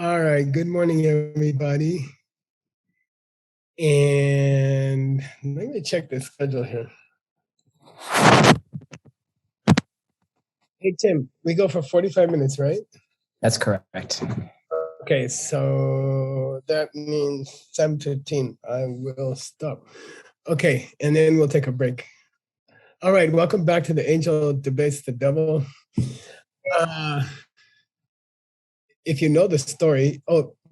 All right, good morning, everybody. And let me check the schedule here. Hey, Tim, we go for 45 minutes, right? That's correct. Okay, so that means 7:15. I will stop. Okay, and then we'll take a break. All right, welcome back to the Angel Debates the Devil. If you know the story,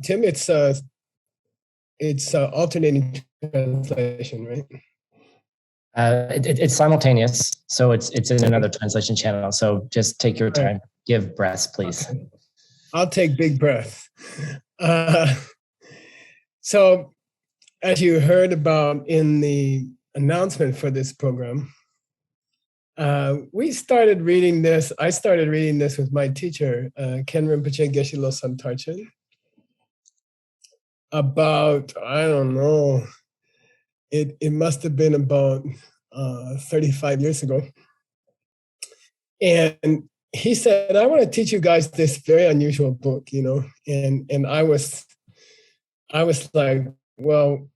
Tim, it's alternating translation, right? It's simultaneous, so it's in another translation channel. So just take your time. Give breaths, please. Okay. I'll take big breath. So, as you heard about in the announcement for this program, we started reading this. I started reading this with my teacher, Ken Rinpoche Geshe Losam Tarchen, about, I don't know, it must have been about 35 years ago. And he said, I want to teach you guys this very unusual book, and I was like, well,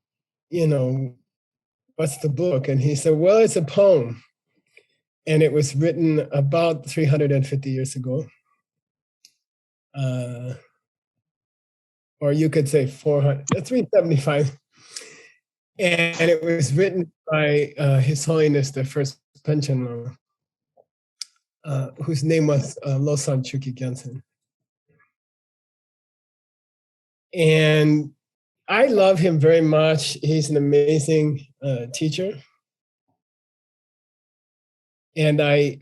what's the book? And he said, well, it's a poem. And it was written about 350 years ago. Or you could say 375. And it was written by His Holiness the First Panchen Lama, whose name was Lobsang Chukyi Gyeltsen. And I love him very much. He's an amazing teacher. And I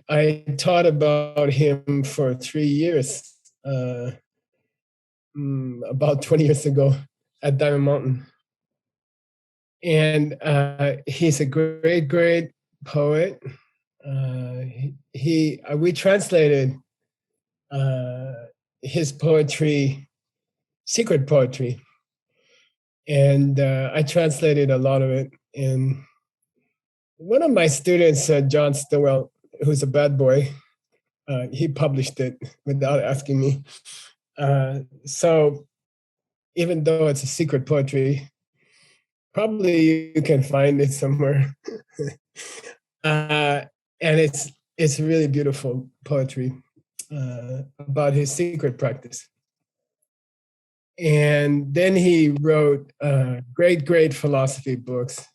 taught about him for 3 years, about 20 years ago at Diamond Mountain. And he's a great, great poet. We translated his poetry, secret poetry, and I translated a lot of it. And one of my students, John Stillwell, who's a bad boy, he published it without asking me. So even though it's a secret poetry, probably you can find it somewhere. And it's really beautiful poetry about his secret practice. And then he wrote great, great philosophy books.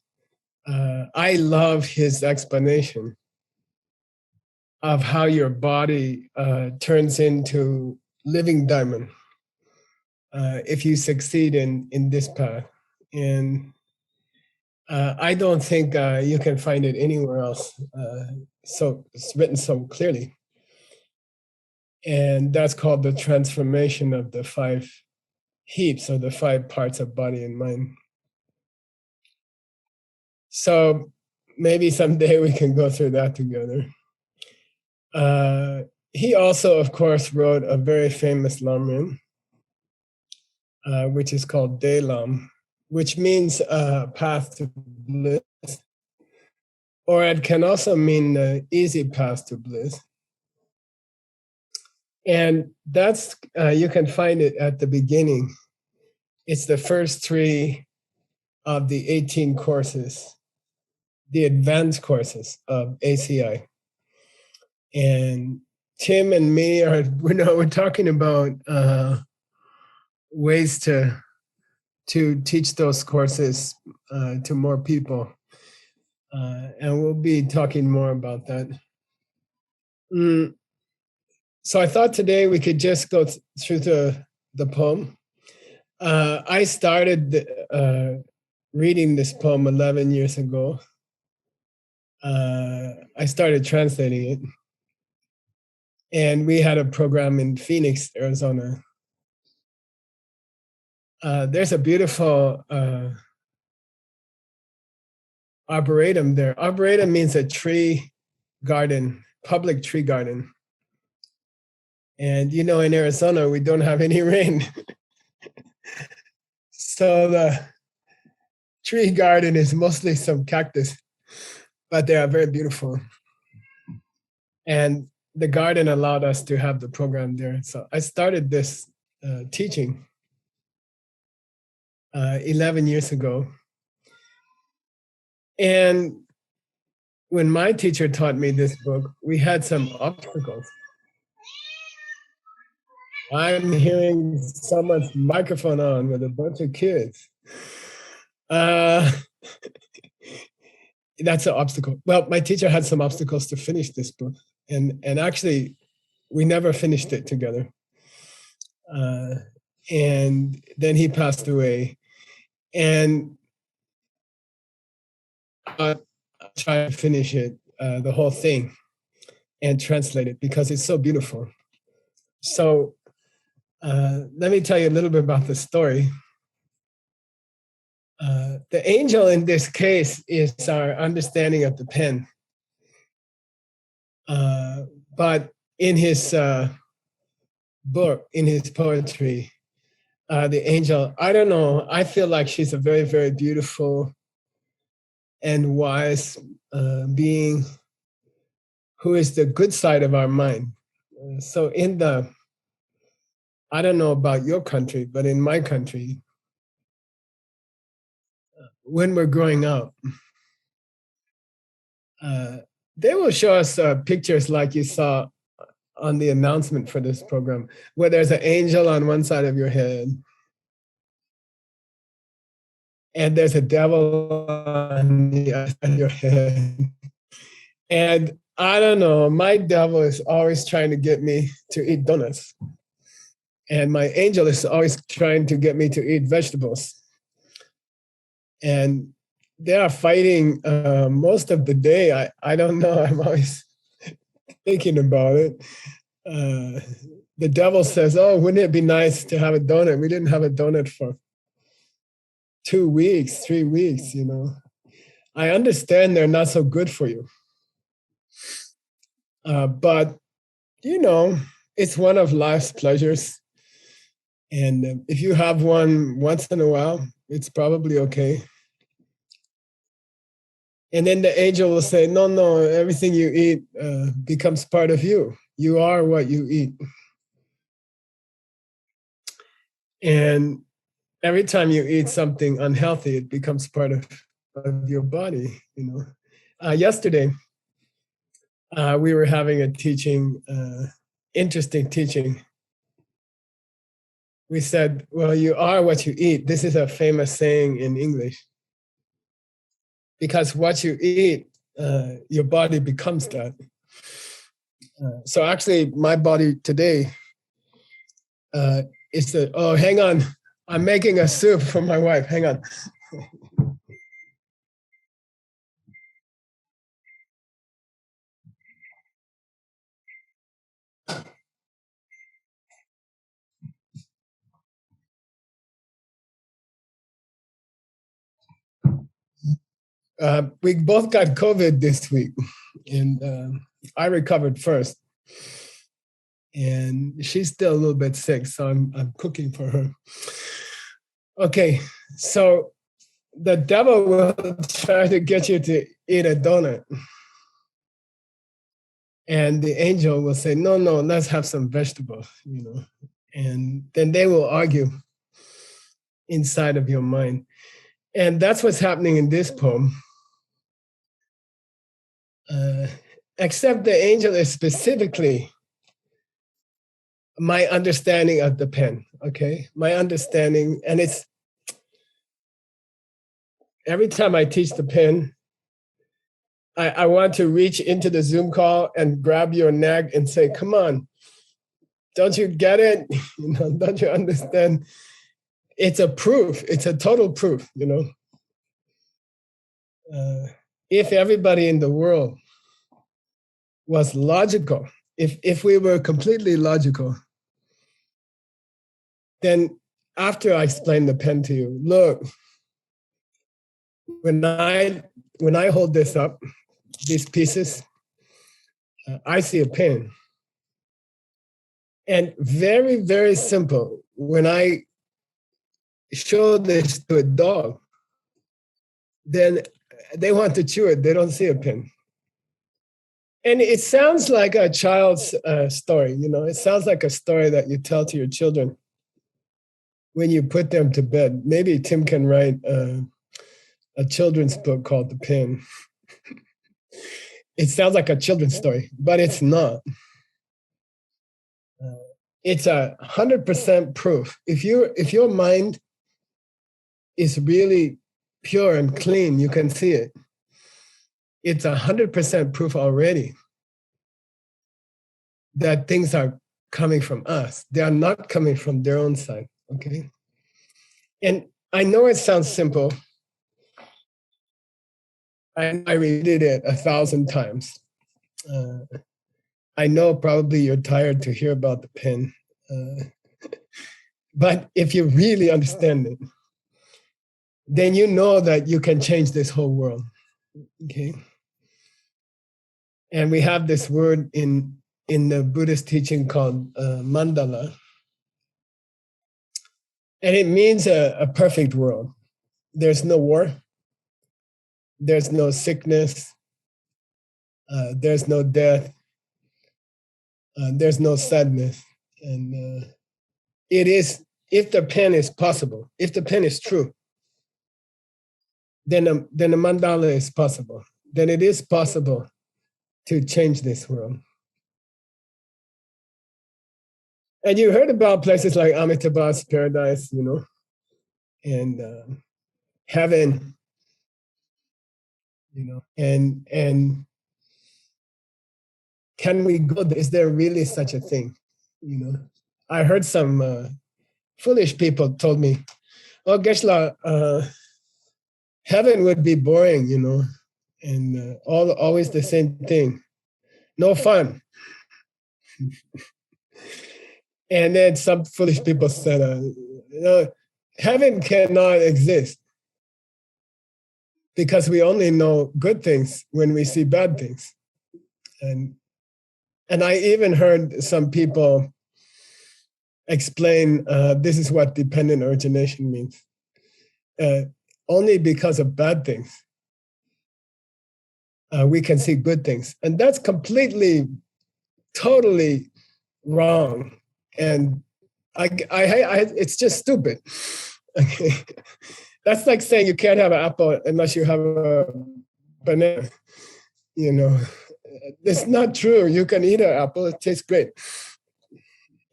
I love his explanation of how your body turns into living diamond if you succeed in this path. And I don't think you can find it anywhere else. So it's written so clearly. And that's called the transformation of the 5 heaps, or the 5 parts of body and mind. So maybe someday we can go through that together. He also, of course, wrote a very famous lamrim, which is called De Lam, which means path to bliss, or it can also mean easy path to bliss. And that's, you can find it at the beginning. It's the first 3 of the 18 courses, the advanced courses of ACI. And Tim and me we're talking about ways to teach those courses to more people. And we'll be talking more about that. So I thought today we could just go through the poem. I started reading this poem 11 years ago. I started translating it. And we had a program in Phoenix, Arizona. There's a beautiful arboretum there. Arboretum means a tree garden, public tree garden. And in Arizona, we don't have any rain. So the tree garden is mostly some cactus, but they are very beautiful. And the garden allowed us to have the program there. So I started this teaching. 11 years ago. And when my teacher taught me this book, we had some obstacles. I'm hearing someone's microphone on with a bunch of kids. That's an obstacle. Well, my teacher had some obstacles to finish this book. And actually, we never finished it together. And then he passed away. And I tried to finish it, the whole thing, and translate it because it's so beautiful. So let me tell you a little bit about the story. The angel in this case is our understanding of the pen. But in his book, in his poetry, the angel, I don't know, I feel like she's a very, very beautiful and wise being who is the good side of our mind. So in the, I don't know about your country, but in my country, when we're growing up, they will show us pictures like you saw on the announcement for this program, where there's an angel on one side of your head, and there's a devil on the other side of your head. And I don't know, my devil is always trying to get me to eat donuts. And my angel is always trying to get me to eat vegetables. And they are fighting most of the day. I don't know, I'm always thinking about it. The devil says, oh, wouldn't it be nice to have a donut? We didn't have a donut for 2 weeks, 3 weeks, you know. I understand they're not so good for you. But, you know, it's one of life's pleasures. And if you have one once in a while, it's probably okay. And then the angel will say, no, no, everything you eat becomes part of you. You are what you eat. And every time you eat something unhealthy, it becomes part of your body, you know. Yesterday, we were having a teaching, interesting teaching. We said, well, you are what you eat. This is a famous saying in English. Because what you eat, your body becomes that. So actually, my body today is the, oh, hang on. I'm making a soup for my wife. Hang on. We both got COVID this week, and I recovered first. And she's still a little bit sick, so I'm cooking for her. Okay, so the devil will try to get you to eat a donut. And the angel will say, no, no, let's have some vegetables, you know. And then they will argue inside of your mind. And that's what's happening in this poem. Except the angel is specifically my understanding of the pen, okay? My understanding, and it's every time I teach the pen, I want to reach into the Zoom call and grab your neck and say, come on, don't you get it? You know, don't you understand? It's a proof, it's a total proof, you know? If everybody in the world was logical, if we were completely logical, then after I explain the pen to you, look, when I hold this up, these pieces, I see a pen. And very, very simple. When I show this to a dog, then they want to chew it. They don't see a pen. And it sounds like a child's story, you know, it sounds like a story that you tell to your children. when you put them to bed. Maybe Tim can write a children's book called The Pen. It sounds like a children's story, but it's not. It's 100% proof. If your mind is really pure and clean, you can see it. It's 100% proof already that things are coming from us. They are not coming from their own side, okay? And I know it sounds simple. I repeated it 1,000 times. I know probably you're tired to hear about the pen. But if you really understand it, then you know that you can change this whole world, okay? And we have this word in the Buddhist teaching called Mandala. And it means a perfect world. There's no war. There's no sickness. There's no death. There's no sadness. And it is, if the pen is possible, if the pen is true, then the mandala is possible. Then it is possible to change this world. And you heard about places like Amitabha's paradise, you know, and heaven, you know, and can we go there? Is there really such a thing? You know, I heard some foolish people told me, "Oh, Geshe, heaven would be boring, you know, and always the same thing, no fun." And then some foolish people said, "You know, heaven cannot exist because we only know good things when we see bad things." And I even heard some people explain this is what dependent origination means. Only because of bad things, we can see good things. And that's completely, totally wrong. And it's just stupid. Okay. That's like saying you can't have an apple unless you have a banana. You know, it's not true. You can eat an apple, it tastes great.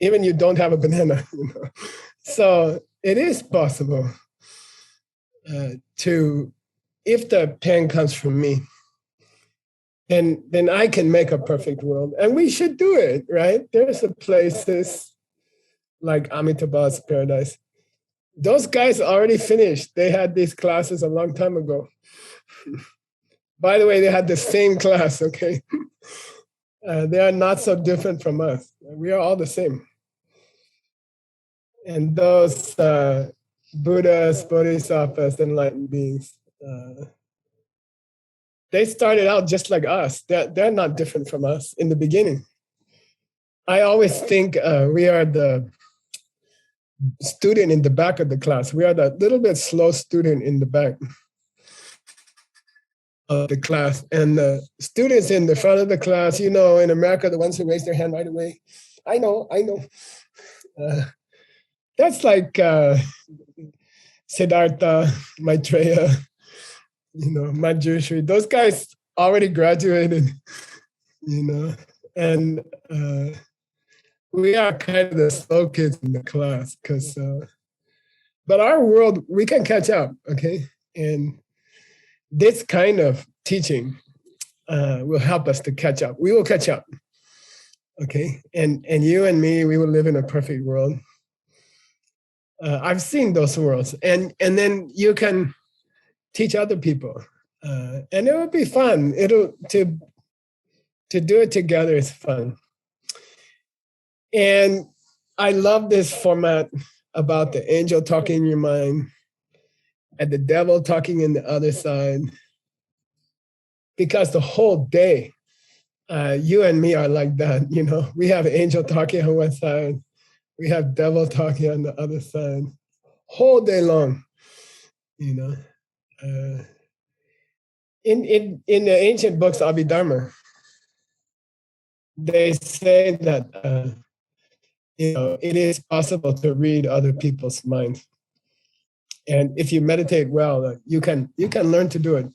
Even you don't have a banana. You know? So it is possible to, if the pen comes from me, then I can make a perfect world. And we should do it, right? There's places like Amitabha's paradise. Those guys already finished. They had these classes a long time ago. By the way, they had the same class, okay? They are not so different from us. We are all the same. And those Buddhas, Bodhisattvas, enlightened beings, they started out just like us. They're not different from us in the beginning. I always think we are the student in the back of the class. We are the little bit slow student in the back of the class. And the students in the front of the class, you know, in America, the ones who raise their hand right away, I know. That's like Siddhartha, Maitreya, you know, Manjushri. Those guys already graduated, you know, and we are kind of the slow kids in the class because, but our world, we can catch up, okay? And this kind of teaching will help us to catch up. We will catch up, okay? And you and me, we will live in a perfect world. I've seen those worlds, and then you can teach other people, and it will be fun. To do it together is fun. And I love this format about the angel talking in your mind and the devil talking in the other side, because the whole day, you and me are like that. You know, we have angel talking on one side, we have devil talking on the other side, whole day long. You know, in the ancient books Abhidharma, they say that it is possible to read other people's minds. And if you meditate well, you can learn to do it.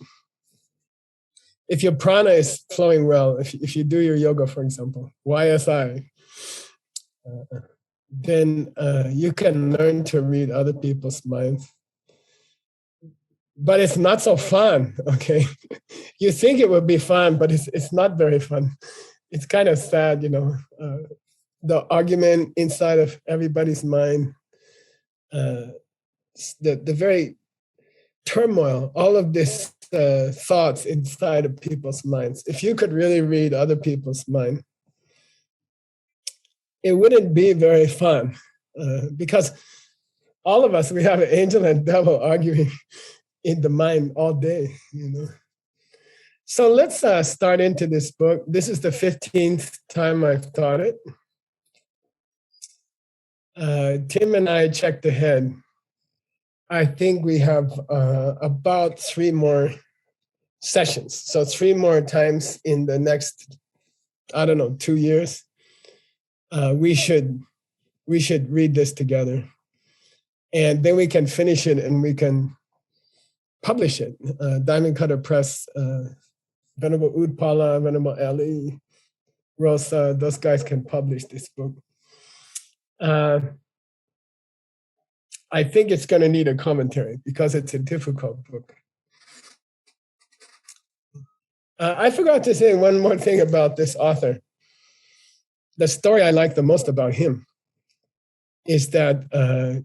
If your prana is flowing well, if you do your yoga, for example, YSI, then you can learn to read other people's minds. But it's not so fun, okay? You think it would be fun, but it's not very fun. It's kind of sad, the argument inside of everybody's mind, the very turmoil, all of this thoughts inside of people's minds. If you could really read other people's mind, it wouldn't be very fun because all of us, we have an angel and devil arguing in the mind all day, So let's start into this book. This is the 15th time I've taught it. Tim and I checked ahead. I think we have about 3 more sessions. So 3 more times in the next, 2 years. We should read this together. And then we can finish it and we can publish it. Diamond Cutter Press, Venerable Udpala, Venerable Eli, Rosa, those guys can publish this book. I think it's going to need a commentary because it's a difficult book. I forgot to say one more thing about this author. The story I like the most about him is that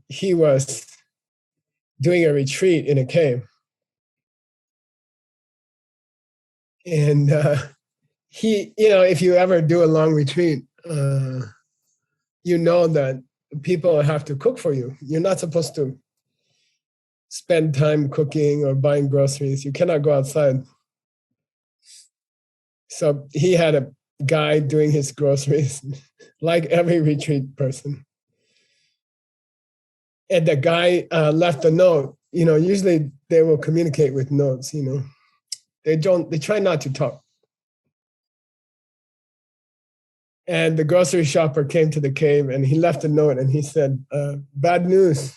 he was doing a retreat in a cave. And he, if you ever do a long retreat, you know that people have to cook for you. You're not supposed to spend time cooking or buying groceries. You cannot go outside. So he had a guy doing his groceries, like every retreat person. And the guy left a note. Usually they will communicate with notes. They try not to talk. And the grocery shopper came to the cave and he left a note and he said, bad news,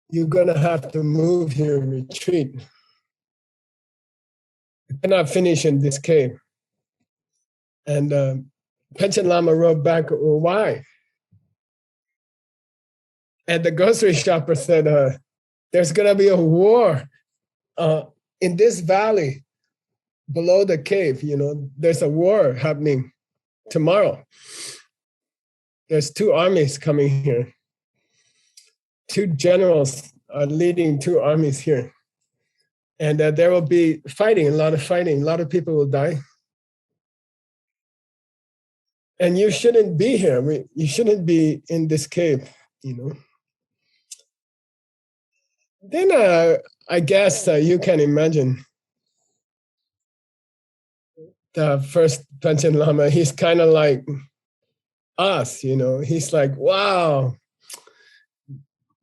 you're gonna have to move your retreat. You cannot finish in this cave. And Panchen Lama wrote back, well, why? And the grocery shopper said, there's gonna be a war in this valley below the cave. There's a war happening tomorrow. There's 2 armies coming here. 2 generals are leading 2 armies here. And there will be fighting, a lot of fighting. A lot of people will die. And you shouldn't be here. You shouldn't be in this cave, Then I guess you can imagine the first Panchen Lama, he's kind of like us, He's like, wow,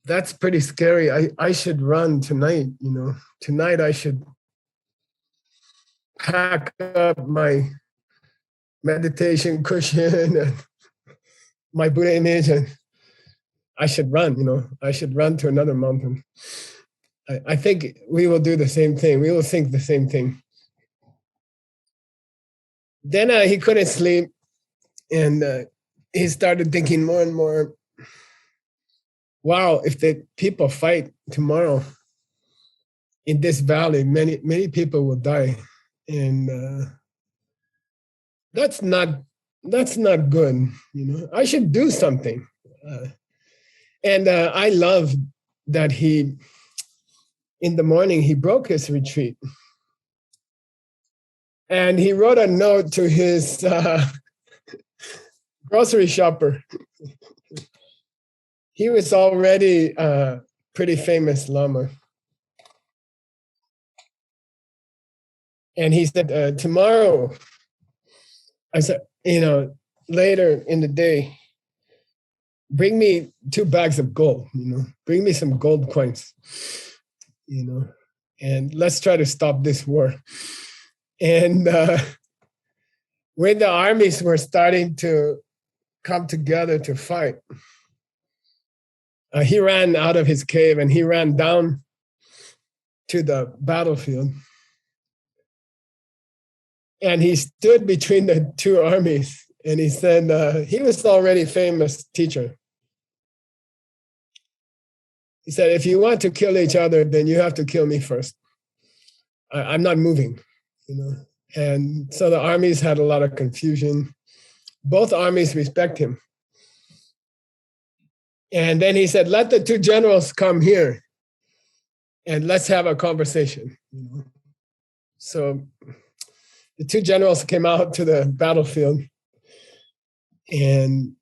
that's pretty scary. I should run tonight, Tonight I should pack up my meditation cushion and my Buddha image and I should run, I should run to another mountain. I think we will do the same thing. We will think the same thing. Then he couldn't sleep and he started thinking more and more, wow, if the people fight tomorrow in this valley, many people will die. And that's not good, I should do something. And I love that in the morning, he broke his retreat. And he wrote a note to his grocery shopper. He was already a pretty famous Lama. And he said, tomorrow, I said, later in the day, bring me 2 bags of gold, bring me some gold coins, and let's try to stop this war. And when the armies were starting to come together to fight. He ran out of his cave and he ran down to the battlefield. And he stood between the two armies. And he said, he was already a famous teacher. He said, if you want to kill each other, then you have to kill me first. I'm not moving, you know. And so the armies had a lot of confusion. Both armies respect him. And then he said, let the two generals come here and let's have a conversation. So the two generals came out to the battlefield and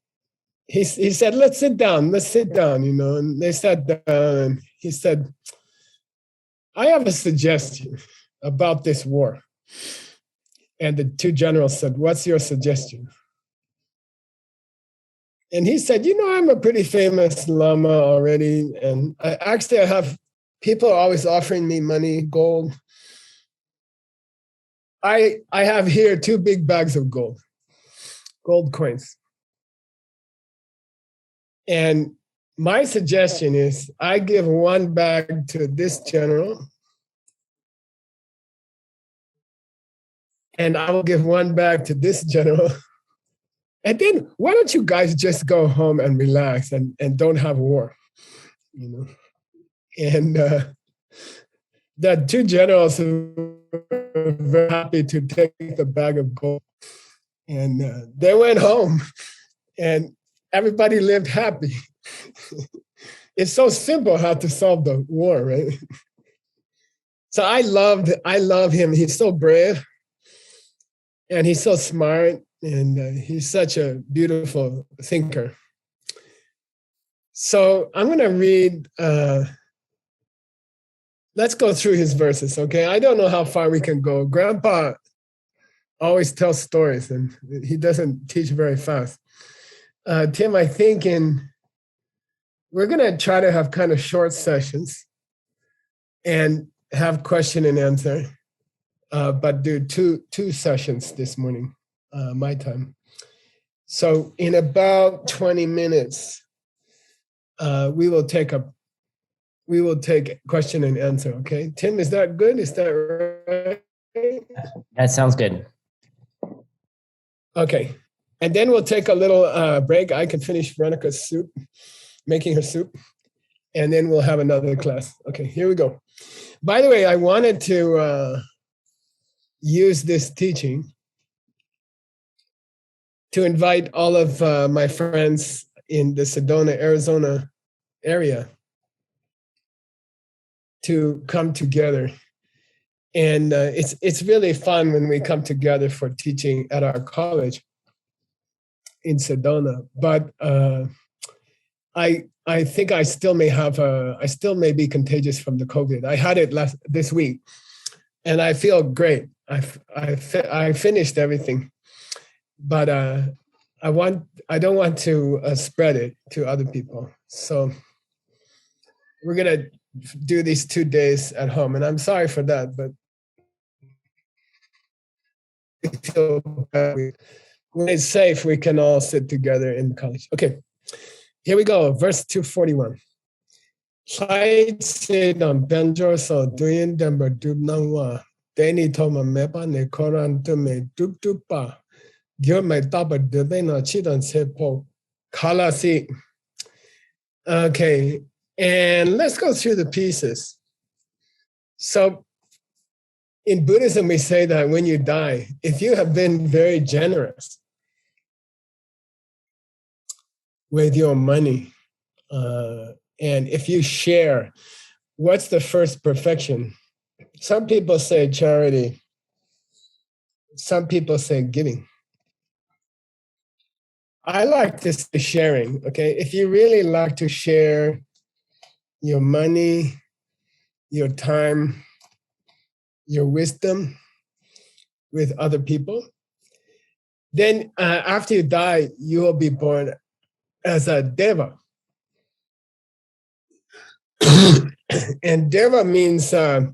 he said, let's sit down, you know. And they sat down and he said, I have a suggestion about this war. And the two generals said, what's your suggestion? And he said, you know, I'm a pretty famous Lama already. And I have people always offering me money, gold. I have here 2 big bags of gold coins. And my suggestion is I give 1 bag to this general and I will give 1 bag to this general. And then why don't you guys just go home and relax and don't have war, you know? And the 2 generals were very happy to take the bag of gold. And they went home and everybody lived happy. It's so simple how to solve the war, right? So I love him. He's so brave and he's so smart and he's such a beautiful thinker. So I'm going to read, let's go through his verses, okay? I don't know how far we can go. Grandpa always tells stories and he doesn't teach very fast. Tim, I think we're going to try to have kind of short sessions and have question and answer, but do two sessions this morning, my time. So in about 20 minutes, we will take question and answer, okay? Tim, is that good? Is that right? That sounds good. Okay. And then we'll take a little break. I can finish Veronica's soup, making her soup. And then we'll have another class. Okay, here we go. By the way, I wanted to use this teaching to invite all of my friends in the Sedona, Arizona area to come together. And it's really fun when we come together for teaching at our college in Sedona. But I think I still may be contagious from the COVID. I had it this week, and I feel great. I finished everything, but I don't want to spread it to other people. So we're gonna do these 2 days at home, and I'm sorry for that, but when it's safe, we can all sit together in college. Okay, here we go. Verse 241. Light said on Benjor so doing them but do not Danny told my meba ne koran to me dupa. Give my double the they not cheat on sepo. Kalasi. Okay, and let's go through the pieces. So in Buddhism, we say that when you die, if you have been very generous with your money, and if you share, what's the first perfection? Some people say charity. Some people say giving. I like to say sharing, okay? If you really like to share your money, your time, your wisdom with other people, then after you die, you will be born as a deva. And deva means, I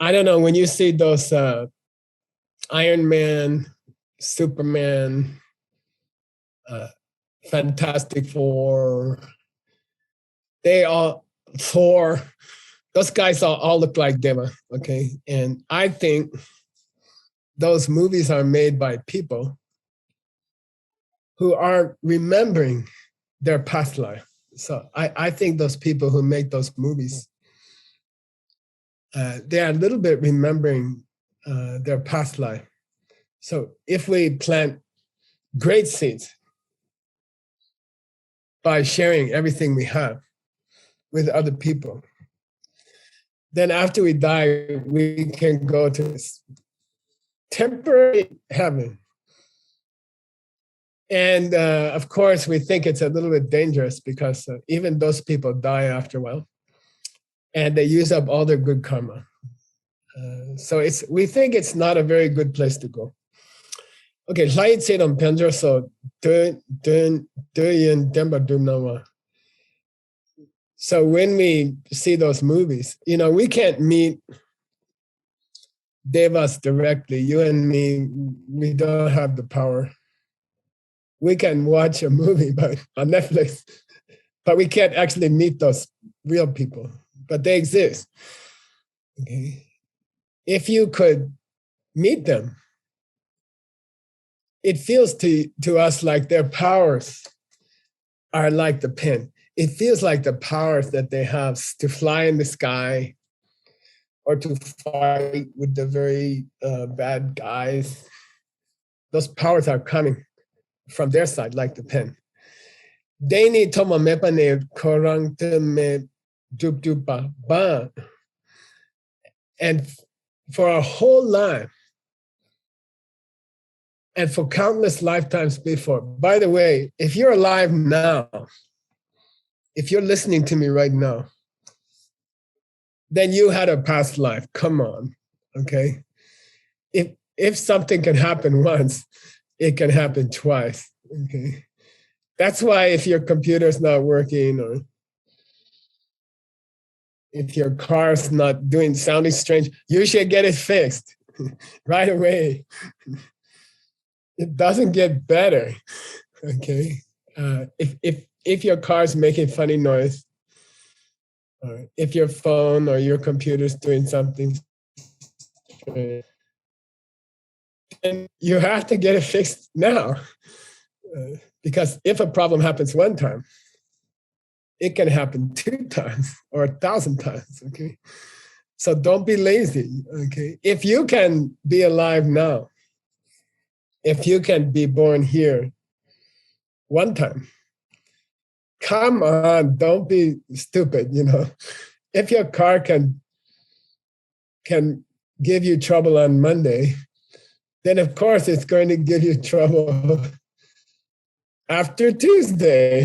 don't know, when you see those Iron Man, Superman, Fantastic Four. Those guys all look like Deva, okay? And I think those movies are made by people who are remembering their past life. So I think those people who make those movies, they are a little bit remembering their past life. So if we plant great seeds by sharing everything we have with other people, then after we die, we can go to this temporary heaven. And of course, we think it's a little bit dangerous because even those people die after a while, and they use up all their good karma. So we think it's not a very good place to go. Okay, lai tse dong penjo so dun yin demba dumnawa. So when we see those movies, we can't meet devas directly. You and me, we don't have the power. We can watch a movie on Netflix, but we can't actually meet those real people. But they exist. Okay, if you could meet them, it feels to us like their powers are like the pen. It feels like the powers that they have to fly in the sky or to fight with the very bad guys. Those powers are coming from their side like the pen. Deni toma mepane korang te me dup dupa ba. And for our whole life, and for countless lifetimes before. By the way, if you're alive now, if you're listening to me right now, then you had a past life. Come on, okay? If something can happen once, it can happen twice, okay? That's why if your computer's not working or if your car's not sounding strange, you should get it fixed right away. It doesn't get better, okay? If your car's making funny noise, or if your phone or your computer's doing something, then you have to get it fixed now. Because if a problem happens one time, it can happen 2 times or 1,000 times, okay? So don't be lazy, okay? If you can be alive now, if you can be born here one time, come on, don't be stupid, If your car can give you trouble on Monday, then of course it's going to give you trouble after Tuesday.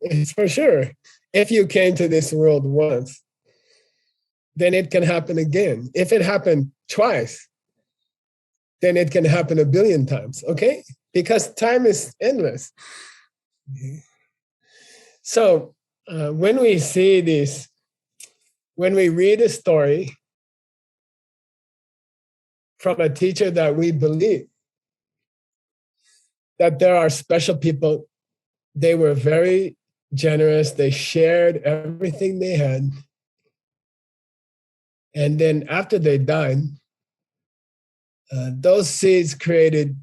It's for sure. If you came to this world once, then it can happen again. If it happened twice, then it can happen 1 billion times, okay? Because time is endless. So when we see this, when we read a story from a teacher that we believe, that there are special people, they were very generous, they shared everything they had. And then after they died, those seeds created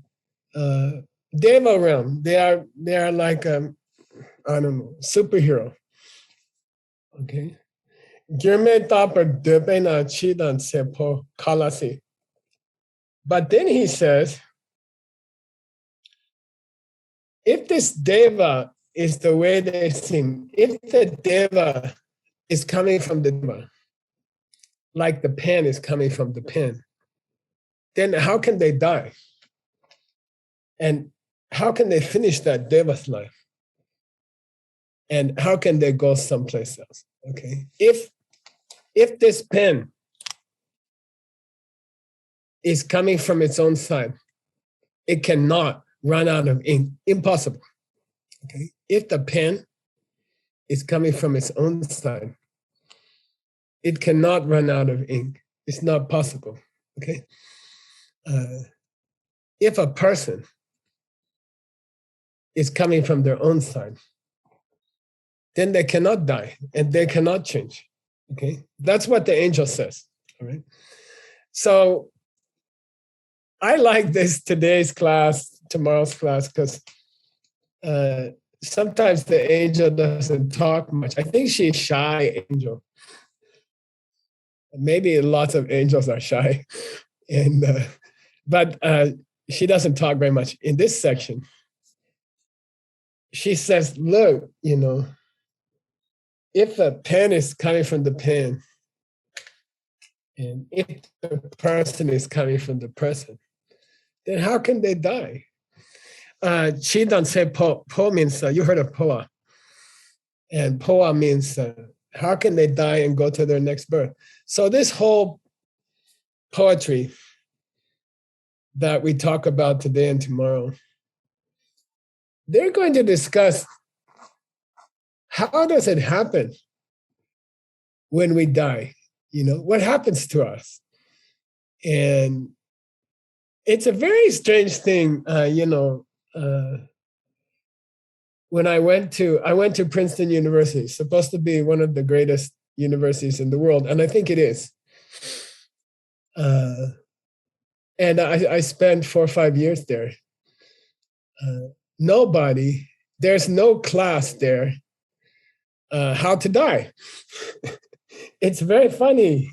Deva realm. They are like I don't know, superhero. Okay. But then he says, if this Deva is the way they sing, if the Deva is coming from the Deva, like the pen is coming from the pen, then how can they die? And how can they finish that Deva's life? And how can they go someplace else? Okay. If this pen is coming from its own side, it cannot run out of ink. Impossible. Okay. If the pen is coming from its own side, it cannot run out of ink. It's not possible. Okay. If a person is coming from their own side, then they cannot die and they cannot change. Okay, that's what the angel says. All right. So I like this today's class, tomorrow's class, because sometimes the angel doesn't talk much. I think she's shy angel. Maybe lots of angels are shy, and but she doesn't talk very much in this section. She says, "Look, if a pen is coming from the pen, and if the person is coming from the person, then how can they die?" She don't say po. Po means you heard of poa, and poa means how can they die and go to their next birth? So this whole poetry that we talk about today and tomorrow, they're going to discuss how does it happen when we die? What happens to us? And it's a very strange thing, when I went to Princeton University, supposed to be one of the greatest universities in the world, and I think it is. And I spent 4 or 5 years there. There's no class there, how to die. It's very funny,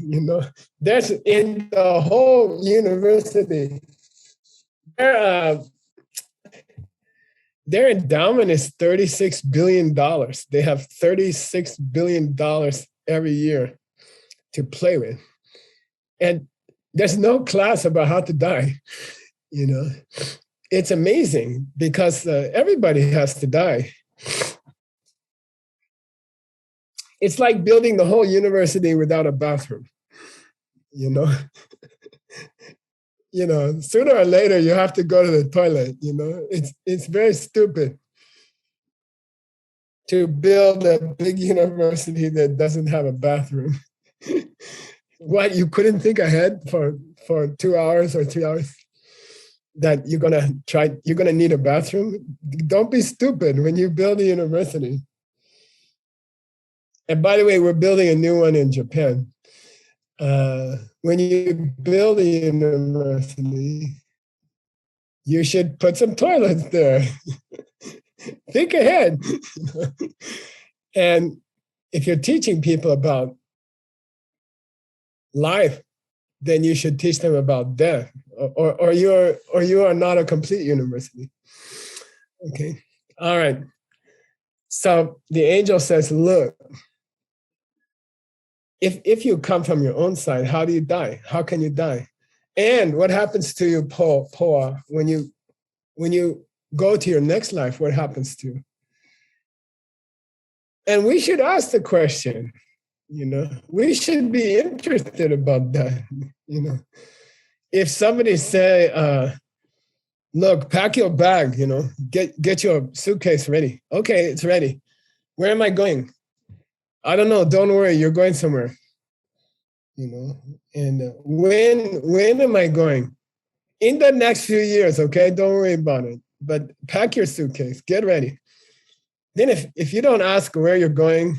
There's in the whole university, their endowment is $36 billion. They have $36 billion every year to play with. And there's no class about how to die, It's amazing because everybody has to die. It's like building the whole university without a bathroom, Sooner or later you have to go to the toilet, It's very stupid to build a big university that doesn't have a bathroom. What, you couldn't think ahead for 2 hours or 3 hours that you're gonna need a bathroom? Don't be stupid when you build a university. And by the way, we're building a new one in Japan. When you build a university, you should put some toilets there. Think ahead. And if you're teaching people about life, then you should teach them about death, or you are not a complete university. Okay. All right. So the angel says, look, if you come from your own side, how do you die? How can you die? And what happens to you, Poa, when you go to your next life? What happens to you? And we should ask the question. We should be interested about that. If somebody say, "Look, pack your bag. Get your suitcase ready." Okay, it's ready. Where am I going? I don't know. Don't worry, you're going somewhere. And when am I going? In the next few years, okay? Don't worry about it. But pack your suitcase, get ready. Then if you don't ask where you're going,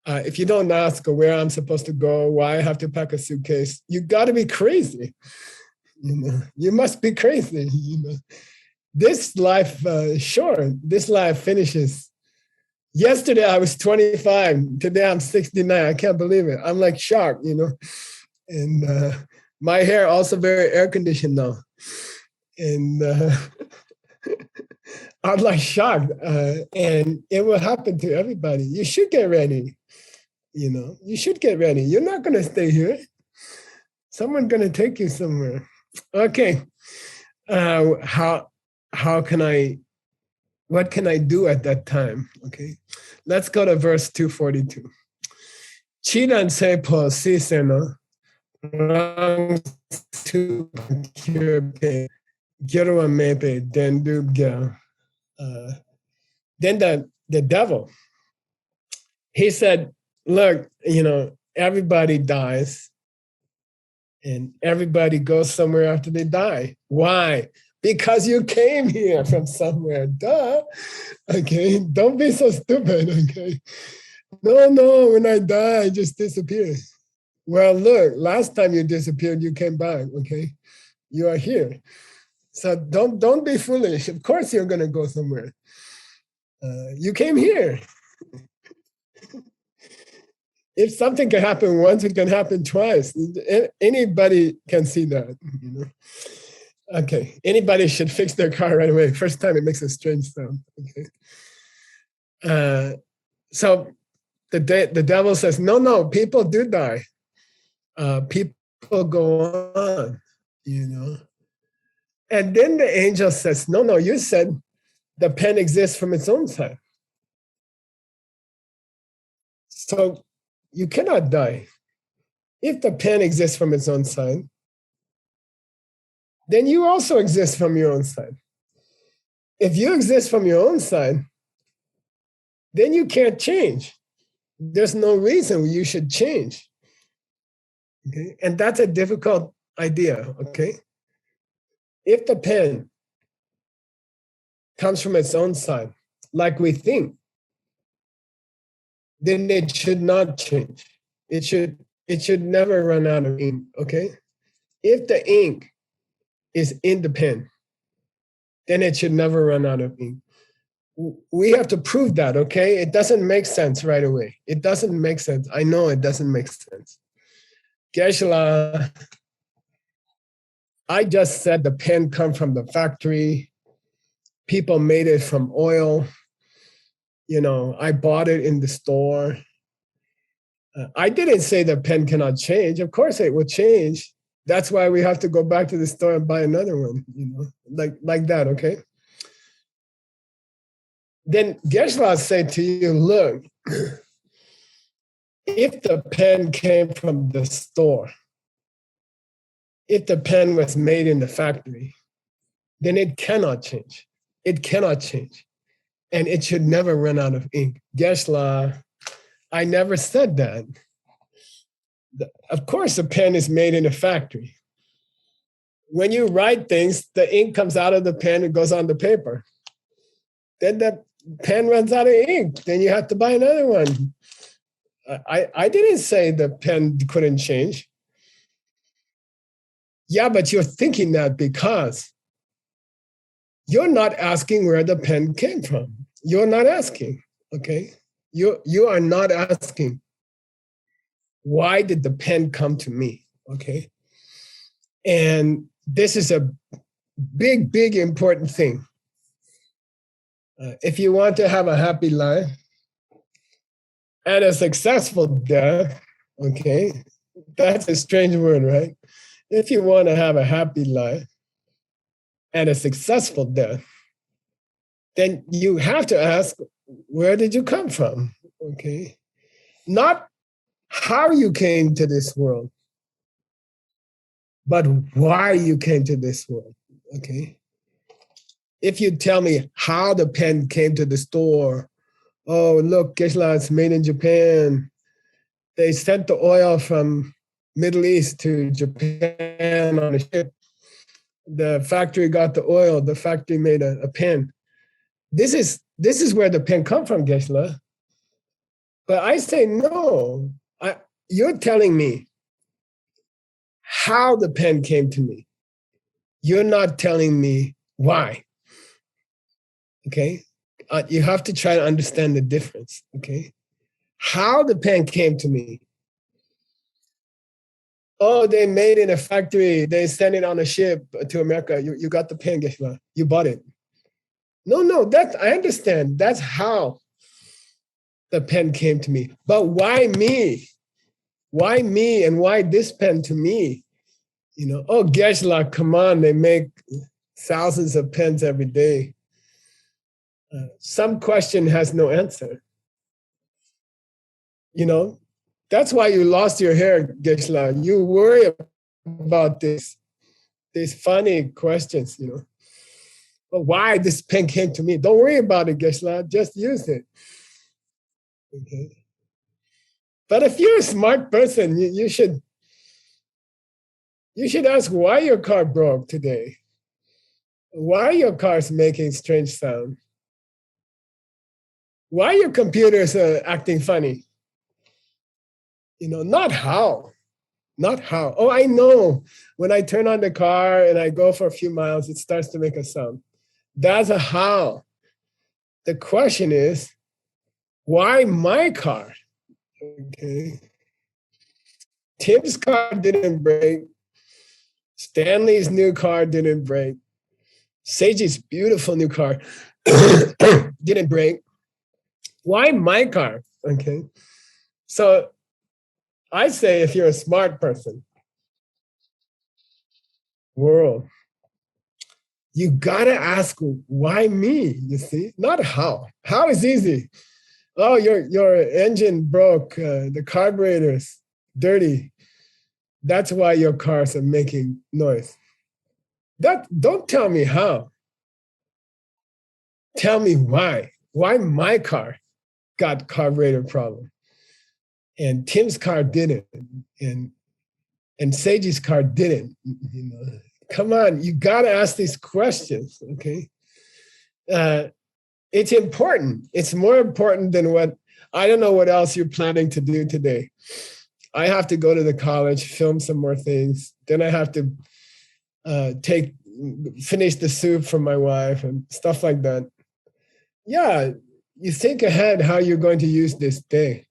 if you don't ask where I'm supposed to go, why I have to pack a suitcase, you got to be crazy. You must be crazy. This life, sure, this life finishes. Yesterday I was 25. Today I'm 69. I can't believe it. I'm like shocked, And my hair also very air conditioned now, and I'm like shocked. And it will happen to everybody. You should get ready. You should get ready. You're not going to stay here. Someone's going to take you somewhere. Okay. What can I do at that time? Okay. Let's go to verse 242. Chidan sepo si seno rang tu kirpe girwa mepe dendu gya. Then the devil, he said, look, everybody dies and everybody goes somewhere after they die. Why? Because you came here from somewhere, duh. Okay, don't be so stupid, okay? No, when I die, I just disappear. Well, look, last time you disappeared, you came back, okay? You are here. So don't be foolish. Of course you're gonna go somewhere. You came here. If something can happen once, it can happen twice. Anybody can see that, you know? Okay, anybody should fix their car right away. First time it makes a strange sound, okay? So the devil says, no, people do die. People go on, you know? And then the angel says, no, you said the pen exists from its own side. So you cannot die. If the pen exists from its own side, then you also exist from your own side. If you exist from your own side, then you can't change. There's no reason you should change. Okay? And that's a difficult idea, okay? If the pen comes from its own side, like we think, then it should not change. It should never run out of ink, okay? If the ink is in the pen, then it should never run out of ink. We have to prove that, okay? It doesn't make sense right away. It doesn't make sense. I know it doesn't make sense. Geshe, I just said the pen come from the factory. People made it from oil. You know, I bought it in the store. I didn't say the pen cannot change. Of course it will change. That's why we have to go back to the store and buy another one, you know, like that, okay? Then Geshe said to you, look, if the pen came from the store, if the pen was made in the factory, then it cannot change. It cannot change. And it should never run out of ink. Geshe, I never said that. Of course, a pen is made in a factory. When you write things, the ink comes out of the pen and goes on the paper. Then the pen runs out of ink. Then you have to buy another one. I didn't say the pen couldn't change. Yeah, but you're thinking that because you're not asking where the pen came from. You're not asking, okay? You are not asking, why did the pen come to me, okay? And this is a big, important thing. If you want to have a happy life and a successful death, okay, that's a strange word, right? If you want to have a happy life and a successful death, then you have to ask, where did you come from, okay? Not how you came to this world, but why you came to this world, okay? If you tell me how the pen came to the store, oh, look, Geshe, it's made in Japan. They sent the oil from Middle East to Japan on a ship. The factory got the oil. The factory made a pen. This is where the pen come from, Geshe. But I say no. You're telling me how the pen came to me. You're not telling me why. Okay? You have to try to understand the difference. Okay? How the pen came to me. Oh, they made it in a factory. They sent it on a ship to America. You got the pen, Geshe. You bought it. No, that I understand. That's how the pen came to me. But why me? Why me and why this pen to me? You know, oh, Geshe, come on, they make thousands of pens every day. Some question has no answer. You know, that's why you lost your hair, Geshe. You worry about these funny questions, you know. But why this pen came to me? Don't worry about it, Geshe. Just use it. Okay. But if you're a smart person, you should ask why your car broke today. Why are your cars making strange sound? Why are your computers acting funny? Not how. Not how. Oh, I know. When I turn on the car and I go for a few miles, it starts to make a sound. That's a how. The question is, why my car? Okay. Tim's car didn't break. Stanley's new car didn't break. Seiji's beautiful new car didn't break. Why my car? Okay. So I say, if you're a smart person, world, you gotta ask why me, you see? Not how. How is easy. Oh, your engine broke, the carburetor's dirty. That's why your cars are making noise. Don't tell me how. Tell me why. Why my car got carburetor problem and Tim's car didn't, and Seiji's car didn't. Come on, you gotta ask these questions. Okay, it's important. It's more important than what I don't know what else you're planning to do today. I have to go to the college, film some more things. Then I have to finish the soup for my wife and stuff like that. Yeah, you think ahead how you're going to use this day.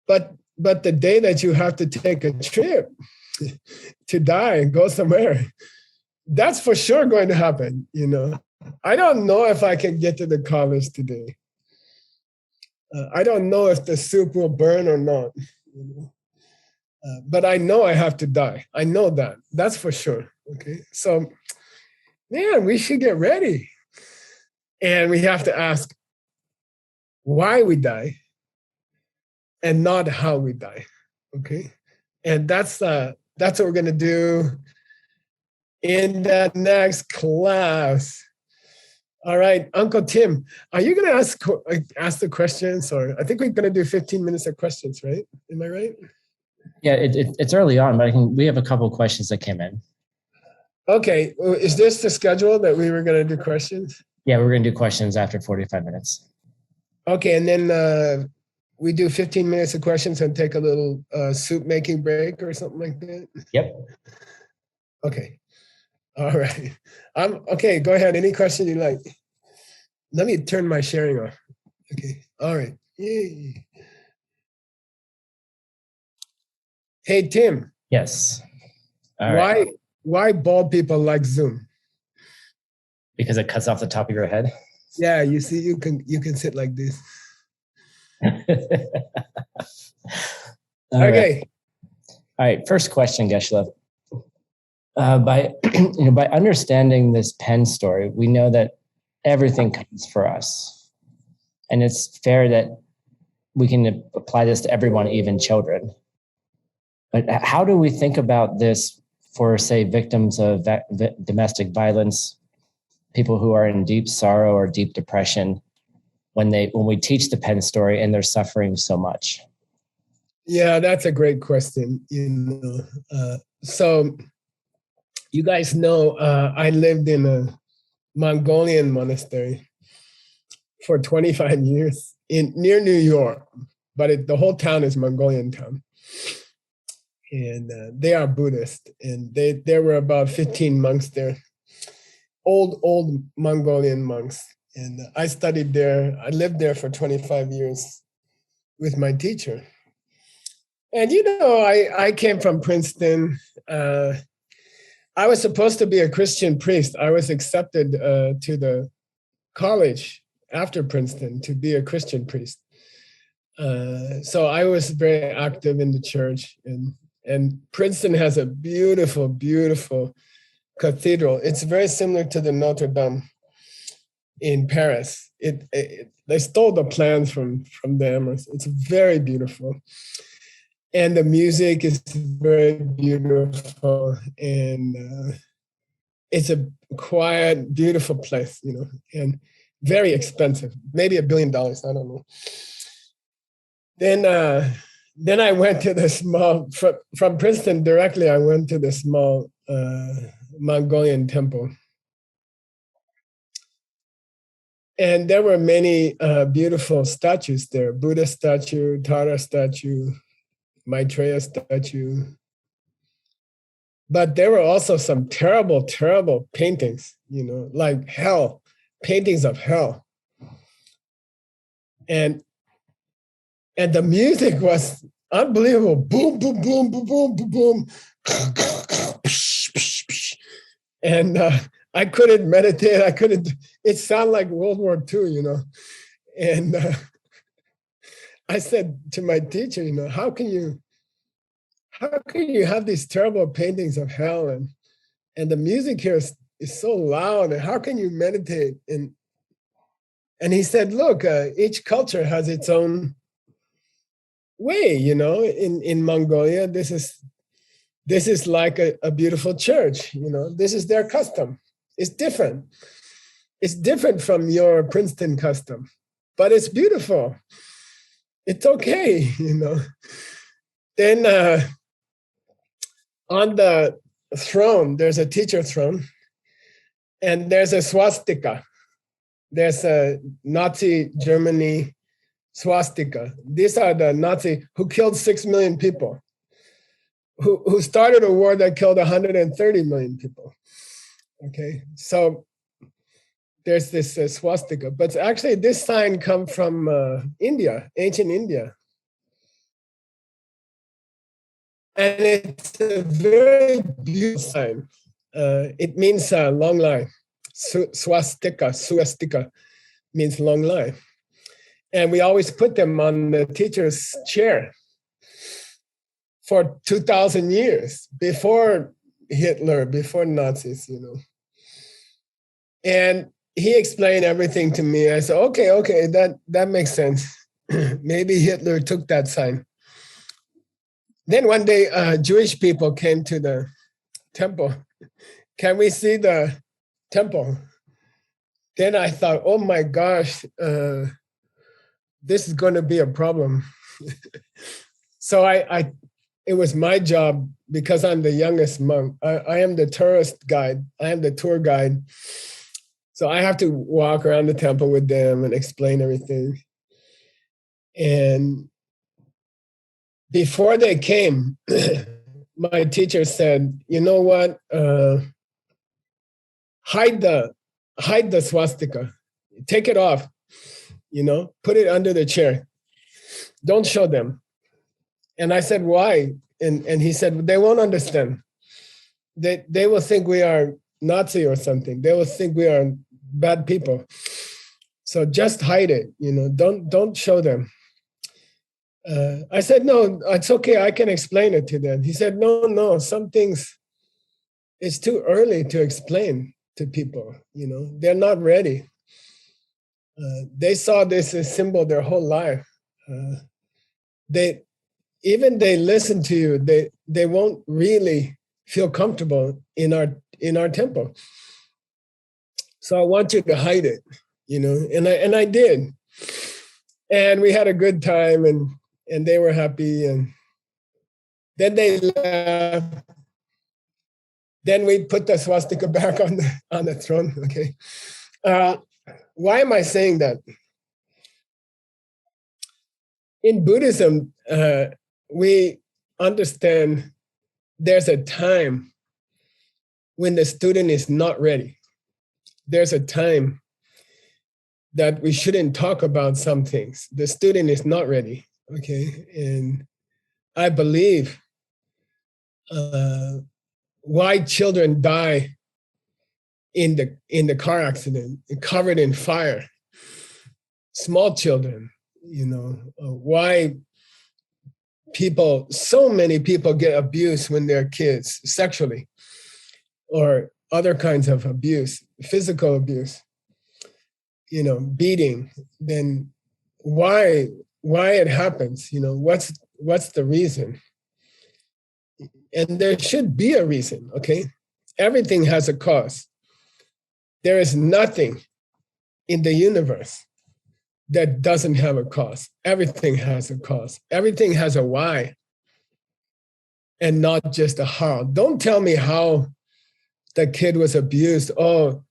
But the day that you have to take a trip to die and go somewhere, that's for sure going to happen. I don't know if I can get to the college today. I don't know if the soup will burn or not. But I know I have to die. I know that. That's for sure. Okay. So, man, we should get ready. And we have to ask why we die and not how we die. Okay. And that's what we're going to do in the next class. All right, Uncle Tim, are you going to ask the questions? Or I think we're going to do 15 minutes of questions, right? Am I right? Yeah, it's early on, but we have a couple of questions that came in. Okay, is this the schedule that we were going to do questions? Yeah, we're going to do questions after 45 minutes. Okay, and then we do 15 minutes of questions and take a little soup making break or something like that? Yep. Okay. All right. Okay, go ahead. Any question you like? Let me turn my sharing off. Okay. All right. Yay. Hey, Tim. Yes. All right. Why bald people like Zoom? Because it cuts off the top of your head? Yeah, you see, you can sit like this. Okay. All right. First question, Geshe. By understanding this pen story, we know that everything comes for us, and it's fair that we can apply this to everyone, even children. But how do we think about this for, say, victims of domestic violence, people who are in deep sorrow or deep depression, when we teach the pen story and they're suffering so much? Yeah, that's a great question. So you guys know I lived in a Mongolian monastery for 25 years near New York, but the whole town is Mongolian town. And they are Buddhist, and there were about 15 monks there, old Mongolian monks. And I studied there. I lived there for 25 years with my teacher. And I came from Princeton. I was supposed to be a Christian priest. I was accepted to the college after Princeton to be a Christian priest. So I was very active in the church, and Princeton has a beautiful, beautiful cathedral. It's very similar to the Notre Dame in Paris. They stole the plans from them. It's very beautiful. And the music is very beautiful, and it's a quiet, beautiful place, and very expensive, maybe $1 billion. I don't know. Then I went to the small, from Princeton directly, I went to the small Mongolian temple. And there were many beautiful statues there, Buddha statue, Tara statue, Maitreya statue. But there were also some terrible, terrible paintings, like hell, paintings of hell. And the music was unbelievable. Boom, boom, boom, boom, boom, boom, boom. And I couldn't meditate. It sounded like World War II, And I said to my teacher, how can you have these terrible paintings of hell and the music here is so loud, and how can you meditate? And he said, look, each culture has its own way, in Mongolia, this is like a beautiful church, this is their custom. It's different. It's different from your Princeton custom, but it's beautiful. It's okay, Then on the throne, there's a teacher throne, and there's a swastika. There's a Nazi Germany swastika. These are the Nazi who killed 6 million people, who started a war that killed 130 million people. Okay, so there's this swastika, but actually this sign comes from India, ancient India. And it's a very beautiful sign. It means long life. Swastika means long life. And we always put them on the teacher's chair for 2,000 years, before Hitler, before Nazis, And he explained everything to me. I said, okay, that makes sense. Maybe Hitler took that sign. Then one day, Jewish people came to the temple. Can we see the temple? Then I thought, oh my gosh, this is going to be a problem. So it was my job, because I'm the youngest monk. I am the tourist guide. I am the tour guide. So I have to walk around the temple with them and explain everything. And before they came, my teacher said, you know what? Hide the swastika. Take it off. Put it under the chair. Don't show them. And I said, why? And he said, they won't understand. They will think we are Nazi or something. They will think we are bad people. So just hide it, don't show them. I said, no, it's okay. I can explain it to them. He said, no, some things, it's too early to explain to people. They're not ready. They saw this as symbol their whole life. They listen to you, they won't really feel comfortable in our temple. So I want you to hide it, and I did. And we had a good time, and they were happy, and then they left. Then we put the swastika back on the throne. Okay. Why am I saying that? In Buddhism, we understand there's a time when the student is not ready. There's a time that we shouldn't talk about some things. The student is not ready, okay? And I believe why children die in the car accident, covered in fire. Small children, why so many people get abused when they're kids, sexually, or other kinds of abuse, physical abuse, beating. Then why it happens? What's the reason? And there should be a reason, okay? Everything has a cause. There is nothing in the universe that doesn't have a cause. Everything has a cause. Everything has a why, and not just a how. Don't tell me how the kid was abused. Oh,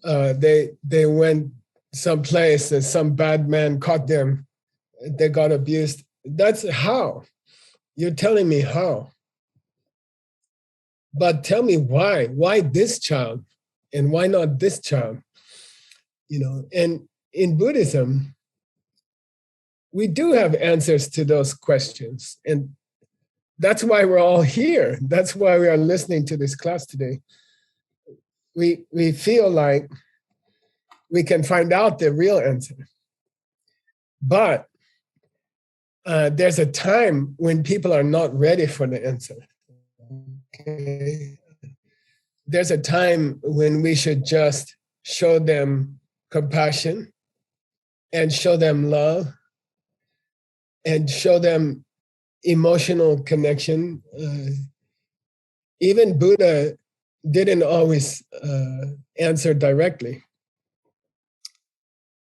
they went someplace and some bad man caught them. They got abused. That's how. You're telling me how. But tell me why. Why this child? And why not this child? And in Buddhism, we do have answers to those questions. And that's why we're all here. That's why we are listening to this class today. We feel like we can find out the real answer. But there's a time when people are not ready for the answer. Okay? There's a time when we should just show them compassion and show them love and show them emotional connection. Even Buddha didn't always answer directly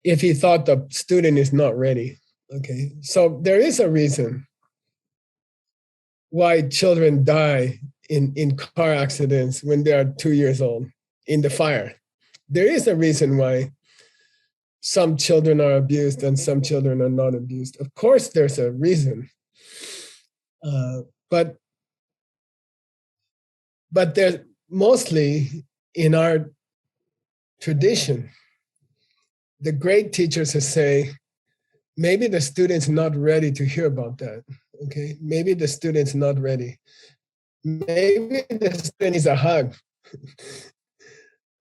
if he thought the student is not ready. Okay, so there is a reason why children die in car accidents when they are 2 years old in the fire. There is a reason why some children are abused and some children are not abused. Of course, there's a reason. But there's mostly in our tradition, the great teachers say, maybe the student's not ready to hear about that. Okay, maybe the student's not ready. Maybe the student needs a hug,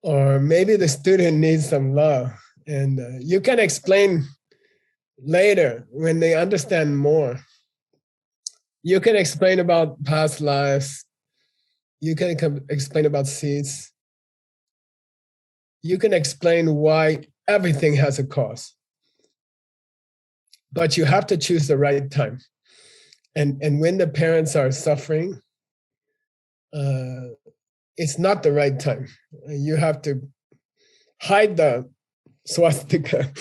or maybe the student needs some love. And you can explain later when they understand more. You can explain about past lives. You can explain about seeds. You can explain why everything has a cause. But you have to choose the right time. And when the parents are suffering, it's not the right time. You have to hide the swastika,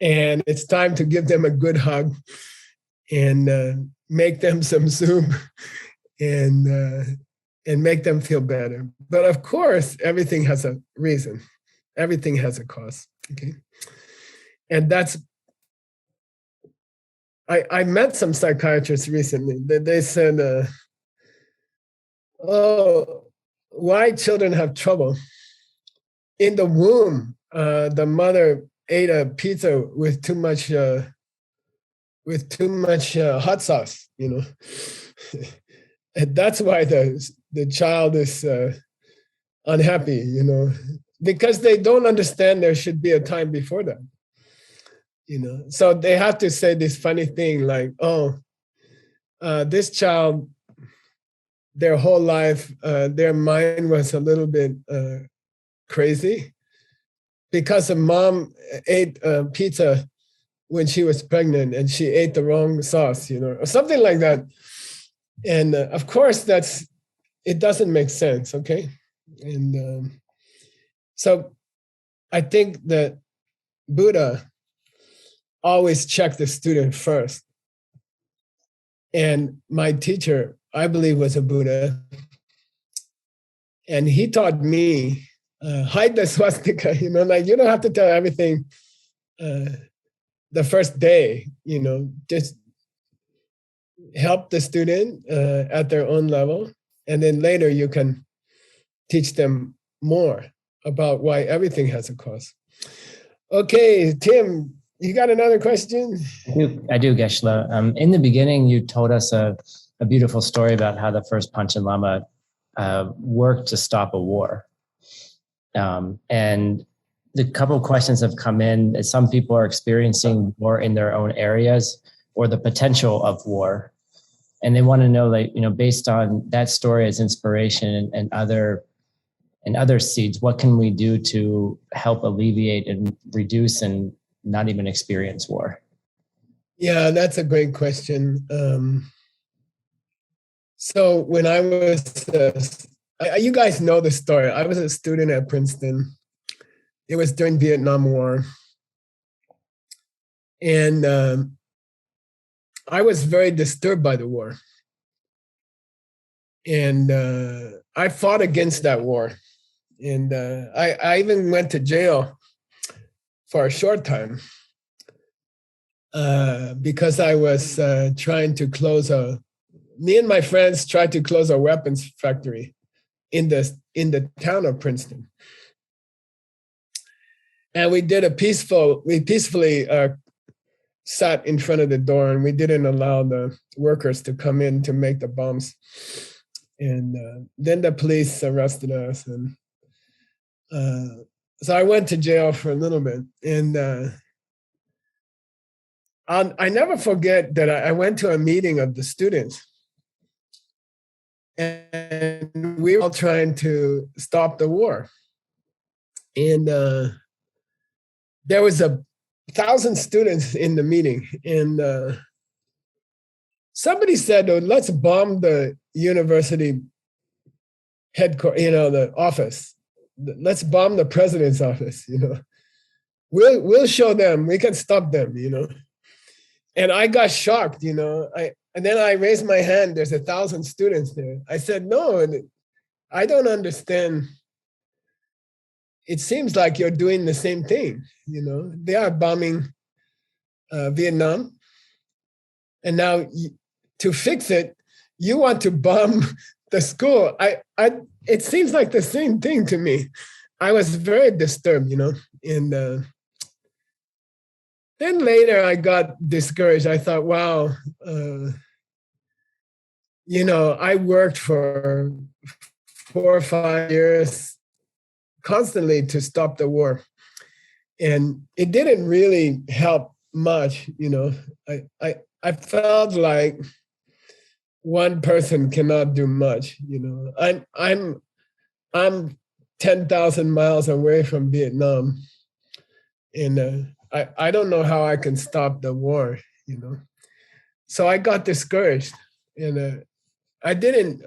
and it's time to give them a good hug and make them some soup and make them feel better. But of course, everything has a reason. Everything has a cause. Okay, and that's. I met some psychiatrists recently that they said, "Oh, why children have trouble in the womb? The mother ate a pizza with too much hot sauce, and that's why the child is unhappy, because they don't understand there should be a time before that, So they have to say this funny thing like, "Oh, this child, their whole life, their mind was a little bit crazy because the mom ate pizza when she was pregnant and she ate the wrong sauce, or something like that." And of course, it doesn't make sense, okay? And so I think that Buddha always checked the student first. And my teacher, I believe, was a Buddha. And he taught me, hide the swastika, like you don't have to tell everything the first day, just help the student at their own level. And then later you can teach them more about why everything has a cause. Okay, Tim, you got another question? I do, Geshe. In the beginning, you told us a beautiful story about how the first Panchen Lama worked to stop a war. And the couple of questions have come in. Some people are experiencing war in their own areas or the potential of war. And they want to know, based on that story as inspiration and other seeds, what can we do to help alleviate and reduce and not even experience war? Yeah, that's a great question. So when I was, you guys know the story. I was a student at Princeton. It was during Vietnam War. And I was very disturbed by the war. And I fought against that war. And I even went to jail for a short time because I was trying to close me and my friends tried to close a weapons factory in the town of Princeton. And we peacefully sat in front of the door, and we didn't allow the workers to come in to make the bombs. And then the police arrested us, and so I went to jail for a little bit. And I never forget that I went to a meeting of the students, and we were all trying to stop the war. And there was 1,000 students in the meeting, and somebody said, oh, let's bomb the university headquarters, the office. Let's bomb the president's office, We'll show them, we can stop them, And I got shocked, and then I raised my hand, there's 1,000 students there. I said, no, I don't understand. It seems like you're doing the same thing, They are bombing Vietnam. And now to fix it, you want to bomb the school. It seems like the same thing to me. I was very disturbed, And then later I got discouraged. I thought, wow, I worked for 4 or 5 years constantly to stop the war. And it didn't really help much, I felt like one person cannot do much, I'm 10,000 miles away from Vietnam, and I don't know how I can stop the war, So I got discouraged, and I didn't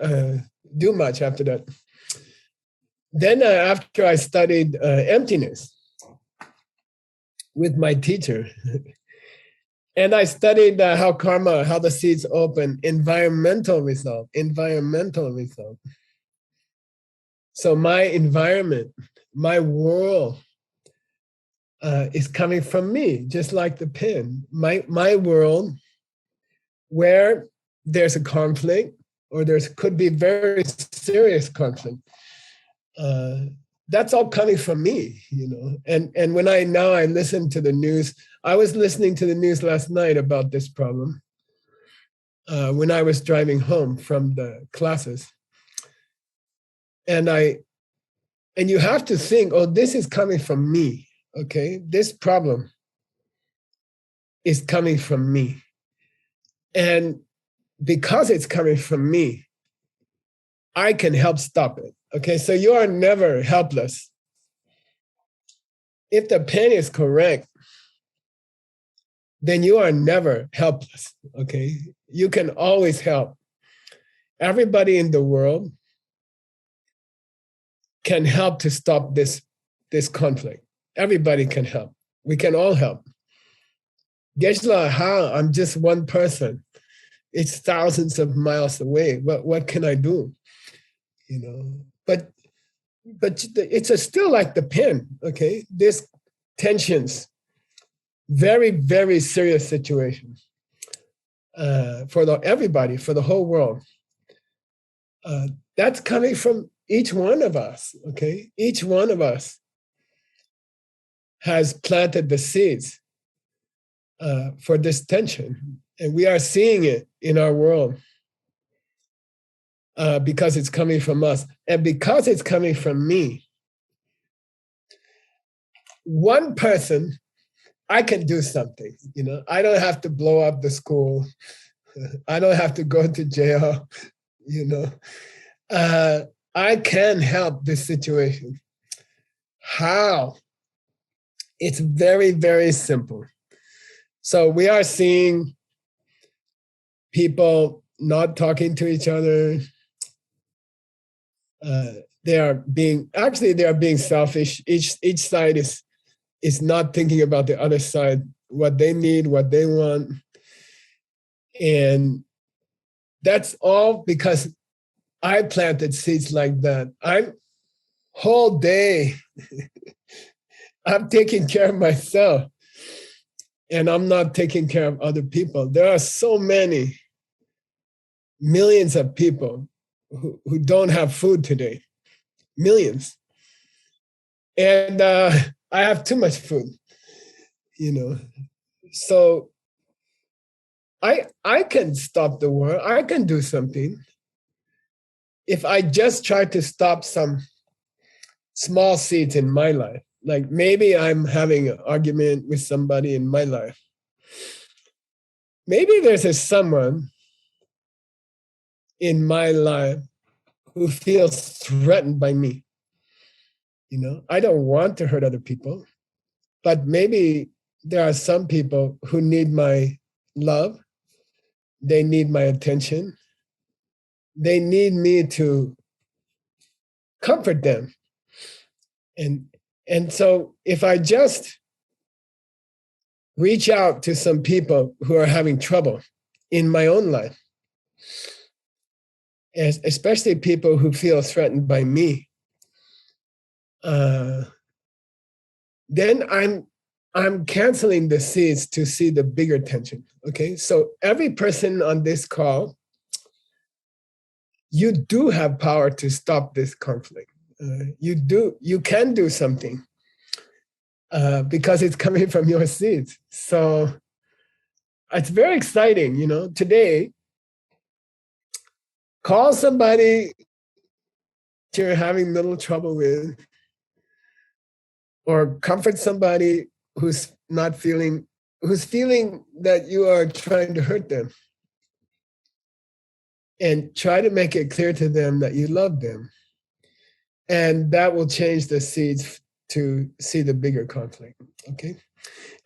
do much after that. Then after I studied emptiness with my teacher, and I studied how the seeds open, environmental result. So my environment, my world is coming from me, just like the pen. My world, where there's a conflict, or could be very serious conflict, that's all coming from me, And when I listen to the news, I was listening to the news last night about this problem when I was driving home from the classes. And you have to think, oh, this is coming from me, okay? This problem is coming from me. And because it's coming from me, I can help stop it, okay? So you are never helpless. If the pen is correct, then you are never helpless, okay? You can always help. Everybody in the world can help to stop this conflict. Everybody can help. We can all help. Geshe, how? I'm just one person. It's thousands of miles away. What can I do? But it's still like the pen, okay? This tensions, very, very serious situation for everybody, for the whole world. That's coming from each one of us, okay? Each one of us has planted the seeds for this tension. And we are seeing it in our world because it's coming from us. And because it's coming from me, one person, I can do something, I don't have to blow up the school. I don't have to go to jail, I can help this situation. How? It's very, very simple. So we are seeing people not talking to each other. They are being selfish. Each side is not thinking about the other side, what they need, what they want. And that's all because I planted seeds like that. whole day, I'm taking care of myself and I'm not taking care of other people. There are so many millions of people who don't have food today. Millions. And I have too much food, you know. So I can stop the war. I can do something. If I just try to stop some small seeds in my life, like maybe I'm having an argument with somebody in my life. Maybe there's someone in my life who feels threatened by me. You know, I don't want to hurt other people, but maybe there are some people who need my love. They need my attention. They need me to comfort them. And so if I just reach out to some people who are having trouble in my own life, especially people who feel threatened by me, then I'm canceling the seeds to see the bigger tension. Okay, so every person on this call, you do have power to stop this conflict. You can do something because it's coming from your seeds. So it's very exciting, you know. Today, call somebody you're having little trouble with, or comfort somebody who's feeling that you are trying to hurt them, and try to make it clear to them that you love them. And that will change the seeds to see the bigger conflict. Okay.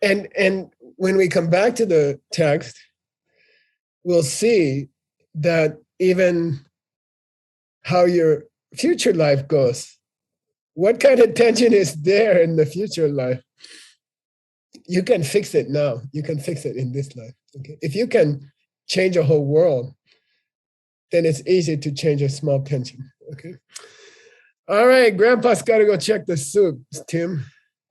And when we come back to the text, we'll see that even how your future life goes, what kind of tension is there in the future life, you can fix it now. You can fix it in this life. Okay. If you can change a whole world, then it's easy to change a small tension. Okay. All right, Grandpa's got to go check the soup, Tim.